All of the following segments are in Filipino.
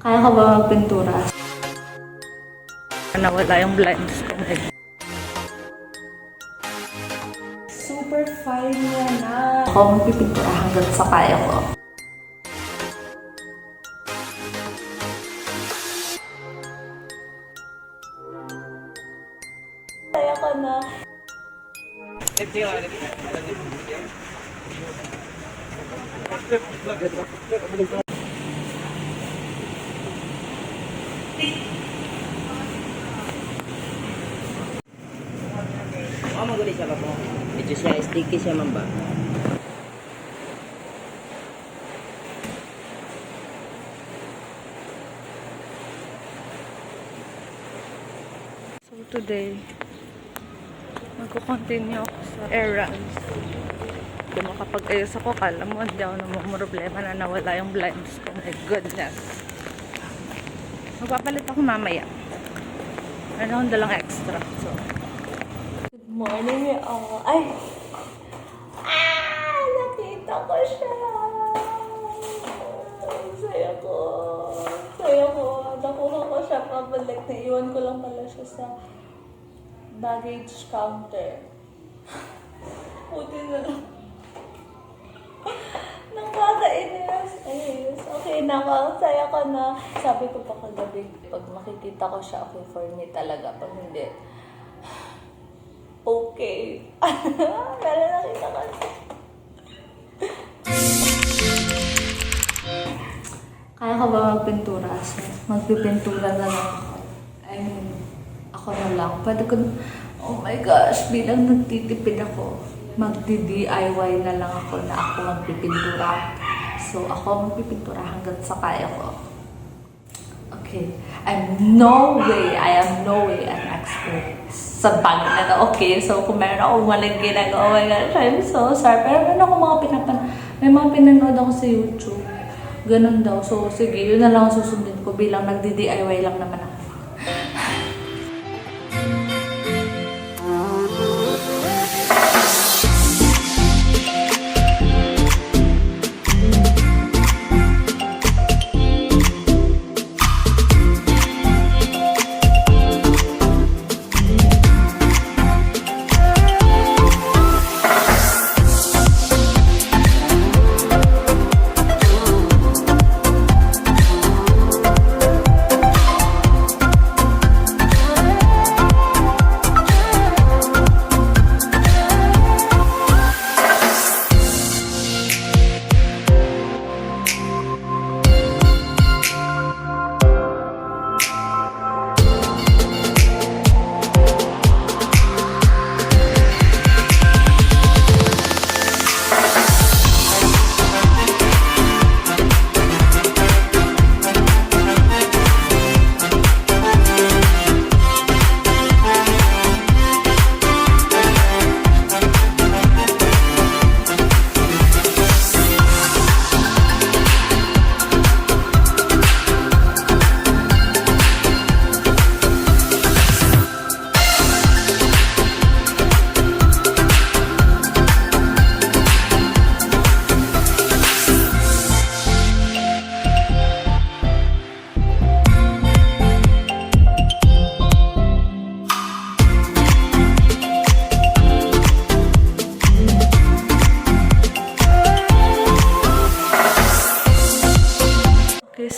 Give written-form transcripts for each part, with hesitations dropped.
Kaya ka ba magpintura? Nawala yung blinds ko. Super fine yan na. Ako magpipintura hanggang sa kaya ko. Kaya ka na. Maguli siya pa po. Medyo siya, sticky siya man ba? So today, magko-continue ako sa errands. Hindi makapag-ayos ako. Kala mo, hindi ako namumroblema na nawala yung blinds ko. My goodness. Magpapalit ako mamaya. Ano akong dalang extra. So, good morning, ay! Nakita ko siya! Saya ko. Saya ko. Nakuha ko siya pabalik. Naiwan ko lang pala siya sa baggage counter. Buti na lang. Nakakainis. Ayos. Okay na ako. Saya ko na. Sabi ko pa kagabi, pag makikita ko siya, okay for me talaga. Pag hindi, okay. Pero nakita ko siya. Kaya ka ba magpintura? So, magpipintura na lang ako. I mean, ako na lang. Pwede ko, oh my gosh, bilang nagtitipid ako, magdi-DIY na lang ako na ako magpipintura. So, ako magpipintura hanggang sa kaya ko. Okay. I am no way an expert sa bagay na to. Okay, so kung meron akong maling ginagawa, oh my gosh, I'm so sorry. Pero meron ako may mga pinanood ako sa YouTube. Ganun daw. So, sige, yun na lang ang susundin ko bilang nagdi-DIY lang naman ako.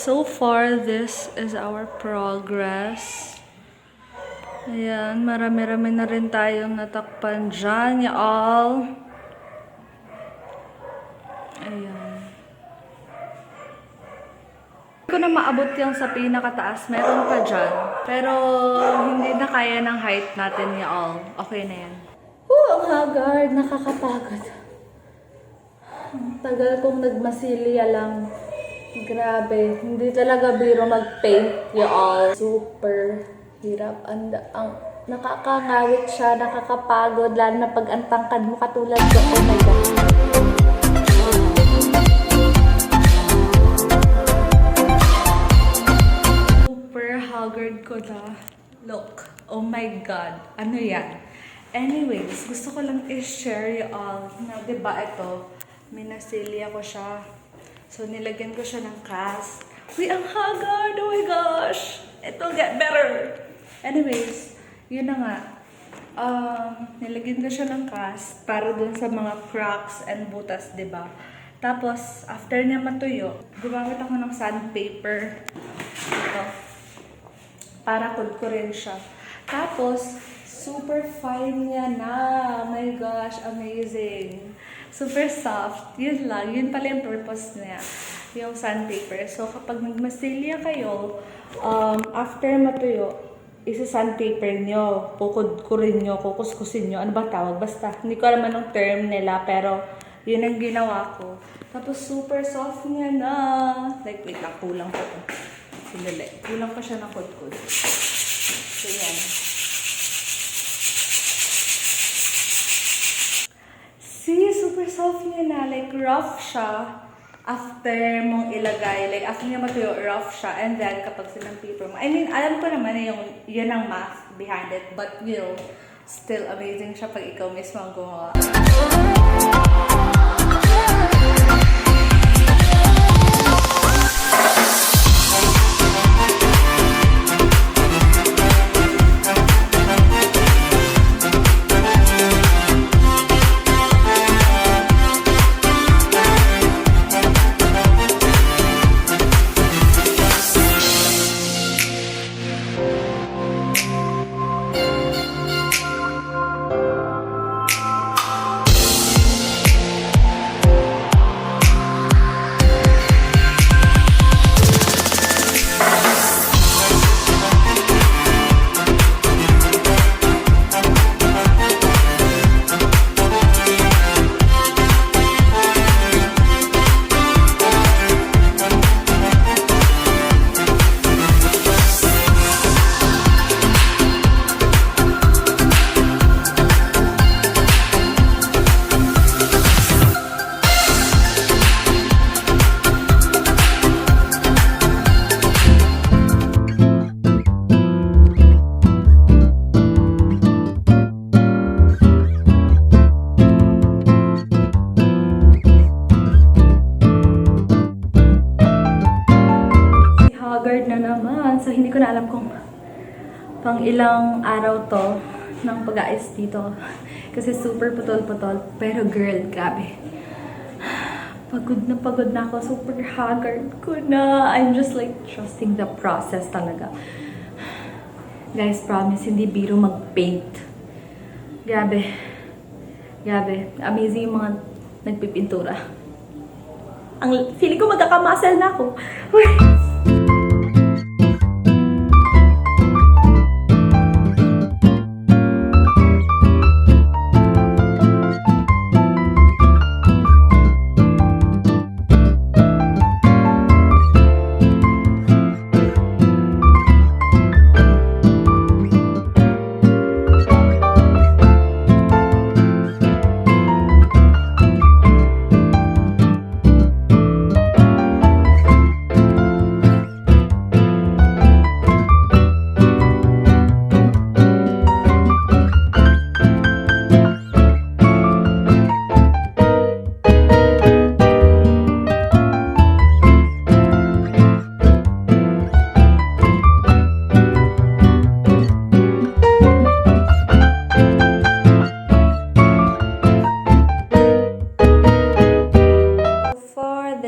So far, this is our progress. Ayan, marami-rami na rin tayong natakpan dyan, y'all. Ayan. Hindi ko na maabot yung sa pinakataas. Meron pa dyan. Pero, hindi na kaya ng height natin, y'all. Okay na yan. Ang hagard. Nakakapagod. Ang tagal kong nagmasilya lang. Grabe, hindi talaga biro mag-paint, y'all. Super hirap. Ang nakakangawit siya, nakakapagod, lalo na pag ang tangkad mo katulad ko. Oh my God. Super haggard ko na. Look, oh my God. Ano yan? Anyways, gusto ko lang i-share y'all na diba ito, minasilya ko siya. So, nilagyan ko siya ng cast Uy, ang haggard! Oh my gosh! It'll get better! Anyways, yun na nga. Nilagyan ko siya ng cast para dun sa mga cracks and butas, diba? Tapos, after niya matuyo, gumamit ako ng sandpaper. Ito. Para kudkurin siya. Tapos, super fine niya na. Oh my gosh, amazing. Super soft. Yun lang. Yun pala yung purpose niya. Yung sandpaper. So, kapag nagmasilya kayo, after matuyo, isa-sandpaper nyo, pukudkurin nyo, kukuskusin nyo. Ano ba tawag? Basta, hindi ko alam anong term nila, pero yun ang ginawa ko. Tapos, super soft niya na. Like, wait lang, kulang pa to. Sandali. Kulang pa siya ng kudkud. So, yan. See, super soft niya na. Like, rough siya. After mong ilagay, like after niya matuyo, rough siya, and then kapag sinampaper mo, I mean, alam ko naman na yun ang math behind it, but you know, still amazing siya pag ikaw mismo ang gumawa. Haggard na naman. So, hindi ko na alam kung pang ilang araw to ng pag-aayos dito. Kasi super putol-putol. Pero girl, grabe. Pagod na ako. Super haggard ko na. I'm just like trusting the process talaga. Guys, promise, hindi biro mag-paint. Grabe. Grabe. Amazing yung mga nagpipintura. Ang feeling ko magkakamuscle na ako. Uy!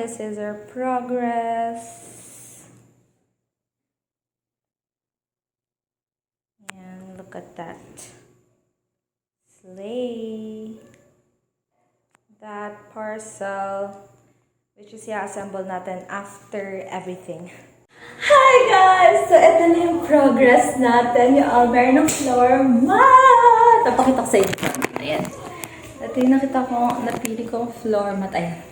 This is our progress. And look at that. Slay. That parcel, which is i-assemble natin after everything. Hi guys! So, ito na yung progress natin. Yung Alber ng floor mat! Napakita ko sa inyo. Ayan. Ito yung napili kong floor mat. Ayan.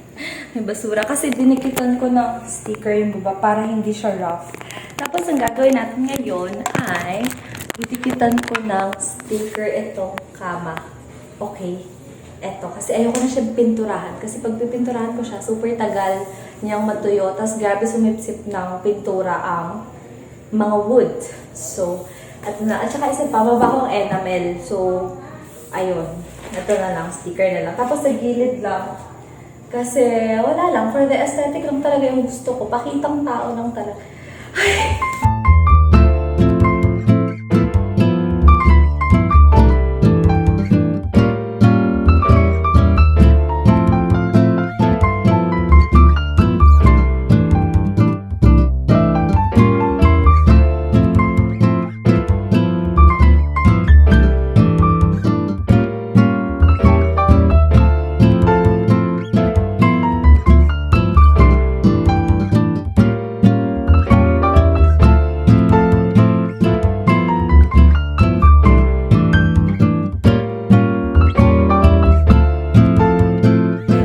May basura. Kasi dinikitan ko ng sticker yung baba para hindi siya rough. Tapos, ang gagawin natin ngayon ay didikitan ko ng sticker itong kama. Okay. Eto. Kasi ayoko na siya pinturahan. Kasi pag pipinturahan ko siya, super tagal niyang matuyo. Tapos, grabe sumipsip ng pintura ang mga wood. So, at saka isa pa, mabakong enamel. So, ayun. Ito na lang. Sticker na lang. Tapos, sa gilid lang, Kasi wala lang, for the aesthetic lang talaga yung gusto ko. Pakitang tao lang talaga.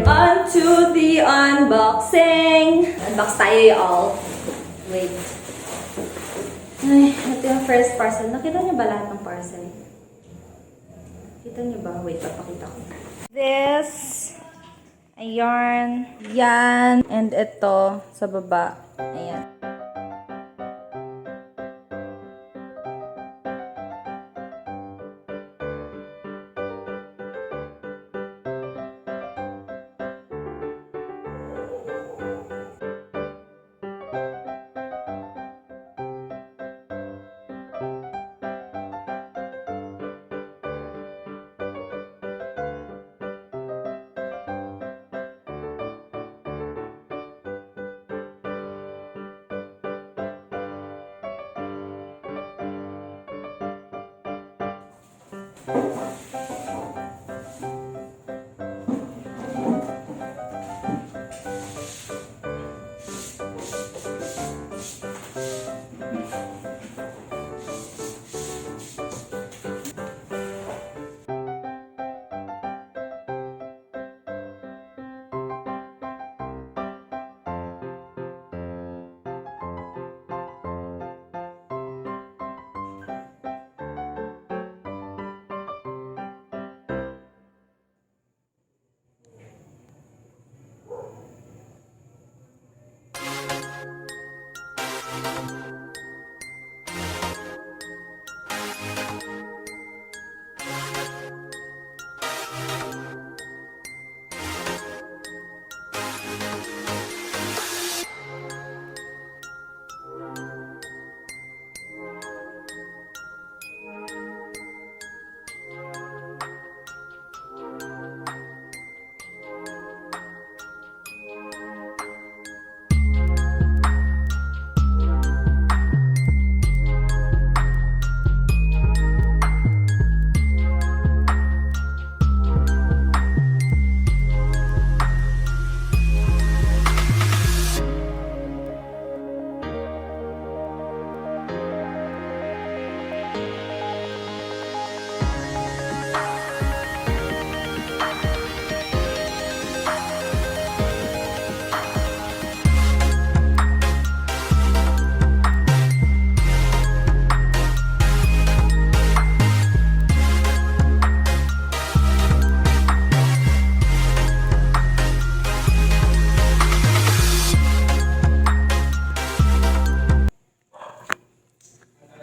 On to the unboxing! Unbox tayo y'all. Wait. Ay, ito yung first parcel. Nakita niyo ba lahat ng parcel? Kita niyo ba? Wait, papakita ko. This. Ayan. Yan. And ito sa baba. Ayan.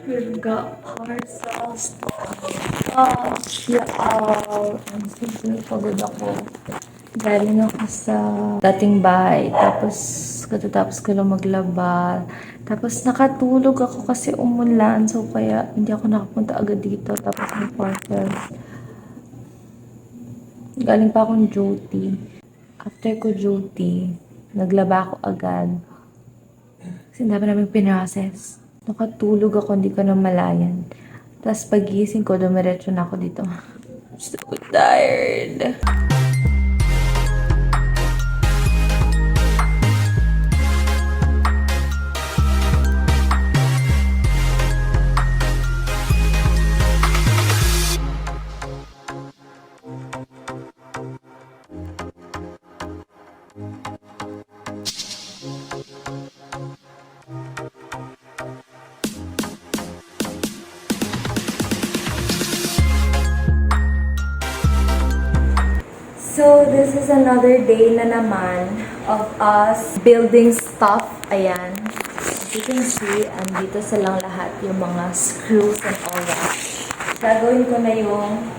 We've got parcels. Oh, yeah. I'm super pagod ako. Galing ako sa dating bahay. Tapos, katatapos ko lang maglaba. Tapos, nakatulog ako kasi umulan. So, kaya hindi ako nakapunta agad dito. Tapos, may parcels. Galing pa akong duty. After ko duty, naglaba ako agad. Kasi dami namin pinrocess. Nakatulog ako, hindi ko na malayan. Tapos pagising ko, dumiretso na ako dito. I'm so tired. So, this is another day na naman of us building stuff. Ayan. As you can see, andito silang lahat yung mga screws and all that. Gagawin ko na yung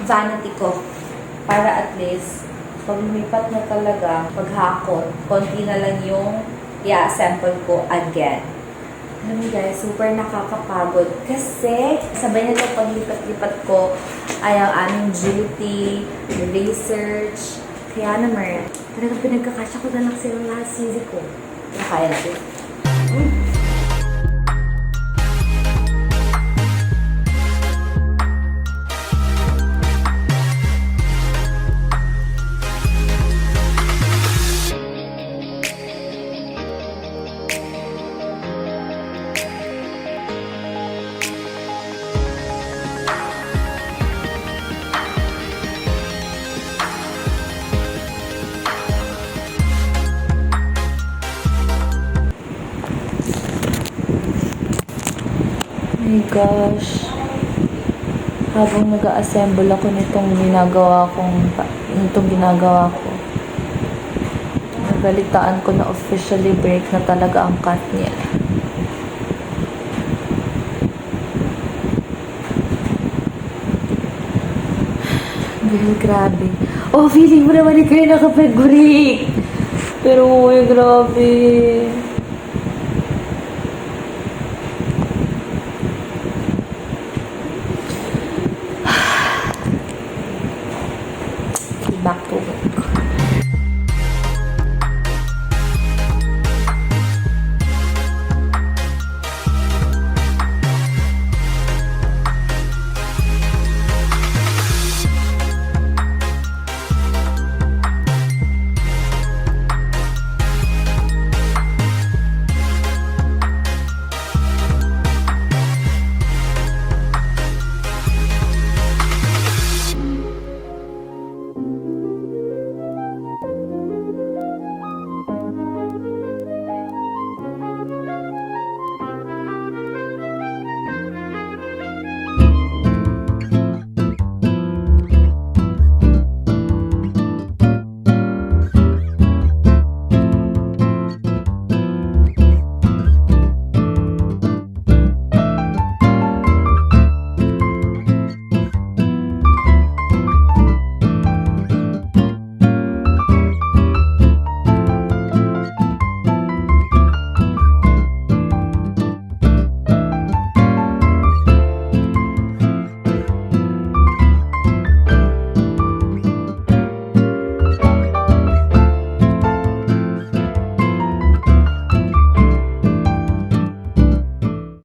vanity ko para at least Pag lumipat na talaga, paghakot, konti na lang yung i-assemble ko again. Alam mo guys, super nakakapagod kasi sabay na ito paglipat-lipat ko ay ang aming duty, research, kaya naman, talagang pinagkakasya ko na lang sila lahat sisi ko. Kaya natin. My gosh. Habang nag-assemble ako nitong ginagawa ko, nabalitaan ko na officially break na talaga ang cut niya. Dahil grabe. Oh, feeling mo naman ikaw yung nakapag-break. Pero, grabe.